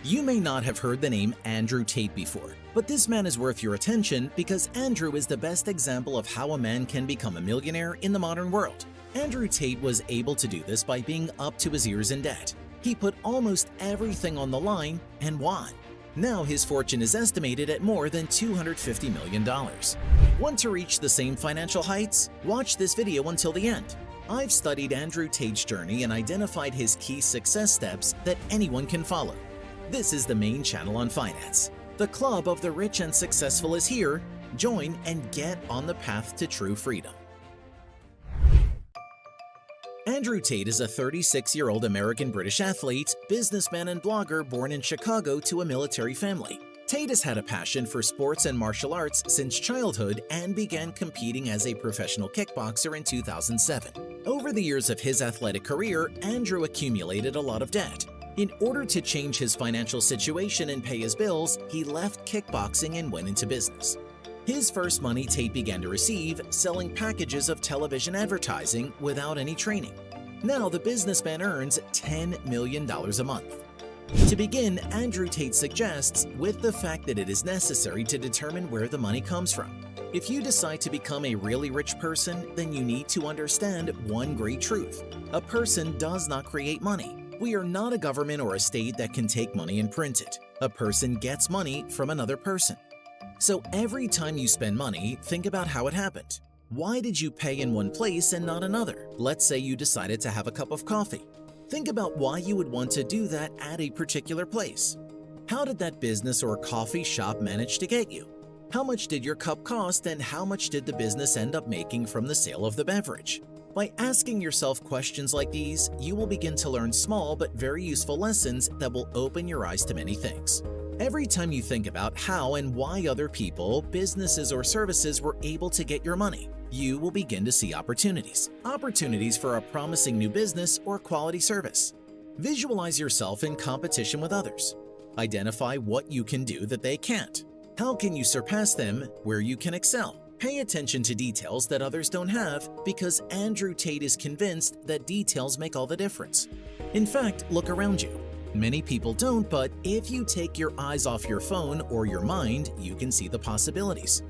You may not have heard the name Andrew Tate before, but this man is worth your attention because Andrew is the best example of how a man can become a millionaire in the modern world. Andrew Tate was able to do this by being up to his ears in debt. He put almost everything on the line and won. Now his fortune is estimated at more than $250 million. Want to reach the same financial heights? Watch this video until the end. I've studied Andrew Tate's journey and identified his key success steps that anyone can follow. This is the main channel on finance. The club of the rich and successful is here. Join and get on the path to true freedom. Andrew Tate is a 36-year-old American-British athlete, businessman, and blogger born in Chicago to a military family. Tate has had a passion for sports and martial arts since childhood and began competing as a professional kickboxer in 2007. Over the years of his athletic career, Andrew accumulated a lot of debt. In order to change his financial situation and pay his bills, he left kickboxing and went into business. His first money Tate began to receive selling packages of television advertising without any training. Now the businessman earns $10 million a month. To begin, Andrew Tate suggests with the fact that it is necessary to determine where the money comes from. If you decide to become a really rich person, then you need to understand one great truth. A person does not create money. We are not a government or a state that can take money and print it. A person gets money from another person. So every time you spend money, think about how it happened. Why did you pay in one place and not another? Let's say you decided to have a cup of coffee. Think about why you would want to do that at a particular place. How did that business or coffee shop manage to get you? How much did your cup cost and how much did the business end up making from the sale of the beverage? By asking yourself questions like these, you will begin to learn small but very useful lessons that will open your eyes to many things. Every time you think about how and why other people, businesses, or services were able to get your money, you will begin to see opportunities. Opportunities for a promising new business or quality service. Visualize yourself in competition with others. Identify what you can do that they can't. How can you surpass them where you can excel? Pay attention to details that others don't have because Andrew Tate is convinced that details make all the difference. In fact, look around you. Many people don't, but if you take your eyes off your phone or your mind, you can see the possibilities.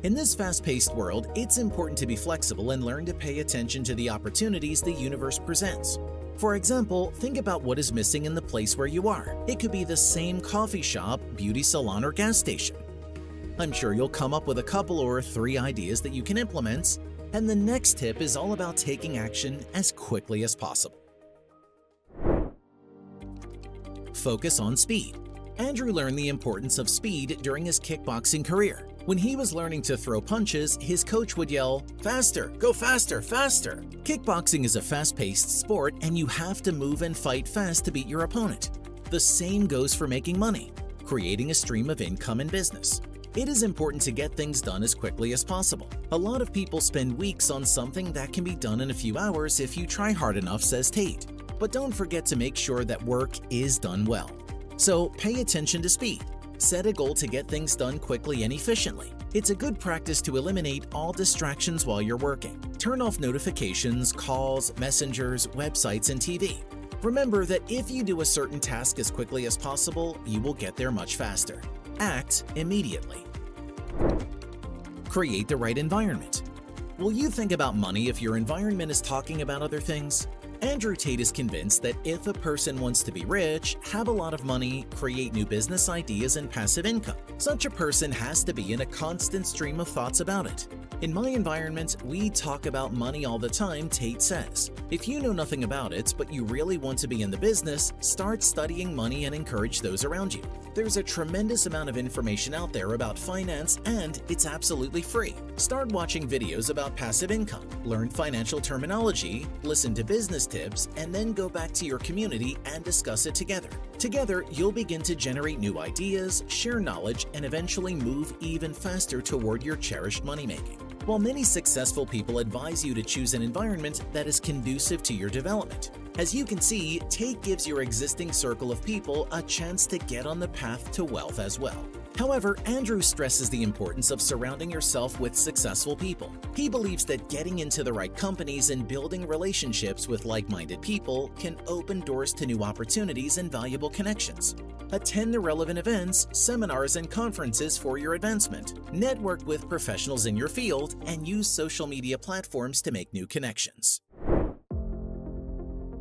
In this fast-paced world, it's important to be flexible and learn to pay attention to the opportunities the universe presents. For example, think about what is missing in the place where you are. It could be the same coffee shop, beauty salon, or gas station. I'm sure you'll come up with a couple or 3 ideas that you can implement, and the next tip is all about taking action as quickly as possible. Focus on speed. Andrew learned the importance of speed during his kickboxing career. When he was learning to throw punches, his coach would yell, "Faster, go faster, faster!" Kickboxing is a fast-paced sport and you have to move and fight fast to beat your opponent. The same goes for making money, creating a stream of income in business. It is important to get things done as quickly as possible. A lot of people spend weeks on something that can be done in a few hours if you try hard enough, says Tate. But don't forget to make sure that work is done well. So pay attention to speed. Set a goal to get things done quickly and efficiently. It's a good practice to eliminate all distractions while you're working. Turn off notifications, calls, messengers, websites, and TV. Remember that if you do a certain task as quickly as possible, you will get there much faster. Act immediately. Create the right environment. Will you think about money if your environment is talking about other things? Andrew Tate is convinced that if a person wants to be rich, have a lot of money, create new business ideas, and passive income, such a person has to be in a constant stream of thoughts about it. In my environment, we talk about money all the time, Tate says. If you know nothing about it, but you really want to be in the business, start studying money and encourage those around you. There's a tremendous amount of information out there about finance and it's absolutely free. Start watching videos about passive income, learn financial terminology, listen to business tips, and then go back to your community and discuss it together. Together, you'll begin to generate new ideas, share knowledge, and eventually move even faster toward your cherished money-making. While many successful people advise you to choose an environment that is conducive to your development, as you can see, Tate gives your existing circle of people a chance to get on the path to wealth as well. However, Andrew stresses the importance of surrounding yourself with successful people. He believes that getting into the right companies and building relationships with like-minded people can open doors to new opportunities and valuable connections. Attend the relevant events, seminars, and conferences for your advancement. Network with professionals in your field and use social media platforms to make new connections.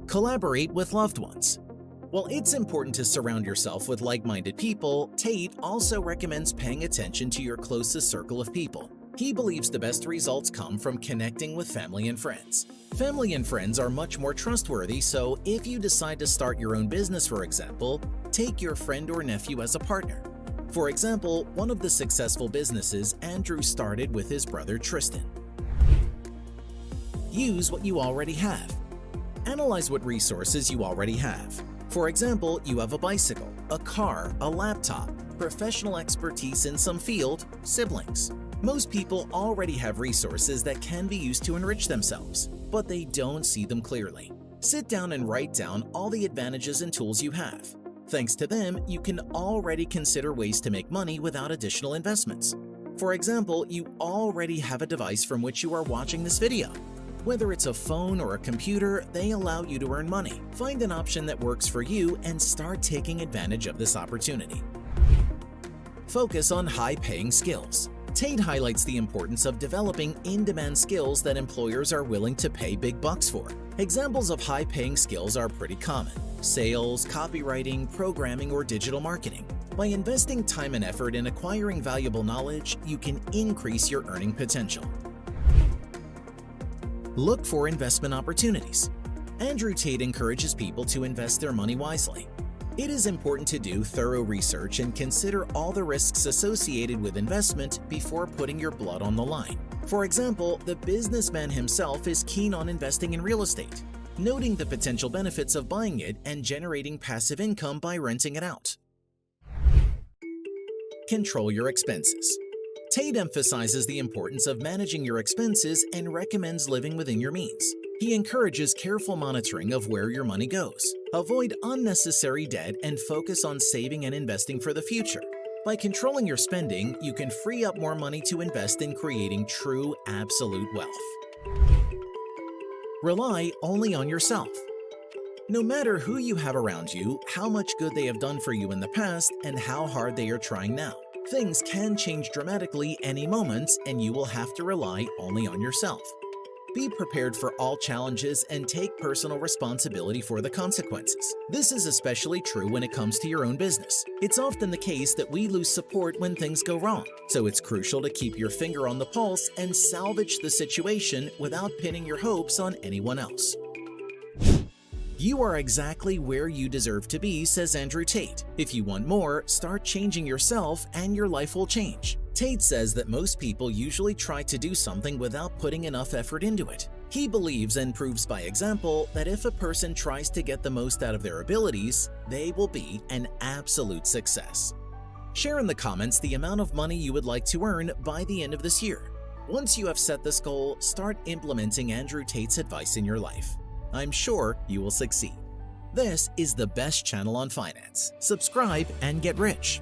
Collaborate with loved ones. While it's important to surround yourself with like-minded people, Tate also recommends paying attention to your closest circle of people. He believes the best results come from connecting with family and friends. Family and friends are much more trustworthy, so if you decide to start your own business, for example, take your friend or nephew as a partner. For example, one of the successful businesses Andrew started with his brother Tristan. Use what you already have. Analyze what resources you already have. For example, you have a bicycle, a car, a laptop, professional expertise in some field, siblings. Most people already have resources that can be used to enrich themselves, but they don't see them clearly. Sit down and write down all the advantages and tools you have. Thanks to them, you can already consider ways to make money without additional investments. For example, you already have a device from which you are watching this video. Whether it's a phone or a computer, they allow you to earn money. Find an option that works for you and start taking advantage of this opportunity. Focus on high-paying skills. Tate highlights the importance of developing in-demand skills that employers are willing to pay big bucks for. Examples of high-paying skills are pretty common: sales, copywriting, programming, or digital marketing. By investing time and effort in acquiring valuable knowledge, you can increase your earning potential. Look for investment opportunities. Andrew Tate encourages people to invest their money wisely. It is important to do thorough research and consider all the risks associated with investment before putting your blood on the line. For example, the businessman himself is keen on investing in real estate, noting the potential benefits of buying it and generating passive income by renting it out. Control your expenses. Tate emphasizes the importance of managing your expenses and recommends living within your means. He encourages careful monitoring of where your money goes. Avoid unnecessary debt and focus on saving and investing for the future. By controlling your spending, you can free up more money to invest in creating true, absolute wealth. Rely only on yourself. No matter who you have around you, how much good they have done for you in the past, and how hard they are trying now, things can change dramatically any moment, and you will have to rely only on yourself. Be prepared for all challenges and take personal responsibility for the consequences. This is especially true when it comes to your own business. It's often the case that we lose support when things go wrong, so it's crucial to keep your finger on the pulse and salvage the situation without pinning your hopes on anyone else. You are exactly where you deserve to be, says Andrew Tate. If you want more, start changing yourself and your life will change. Tate says that most people usually try to do something without putting enough effort into it. He believes and proves by example that if a person tries to get the most out of their abilities, they will be an absolute success. Share in the comments the amount of money you would like to earn by the end of this year. Once you have set this goal, start implementing Andrew Tate's advice in your life. I'm sure you will succeed. This is the best channel on finance. Subscribe and get rich.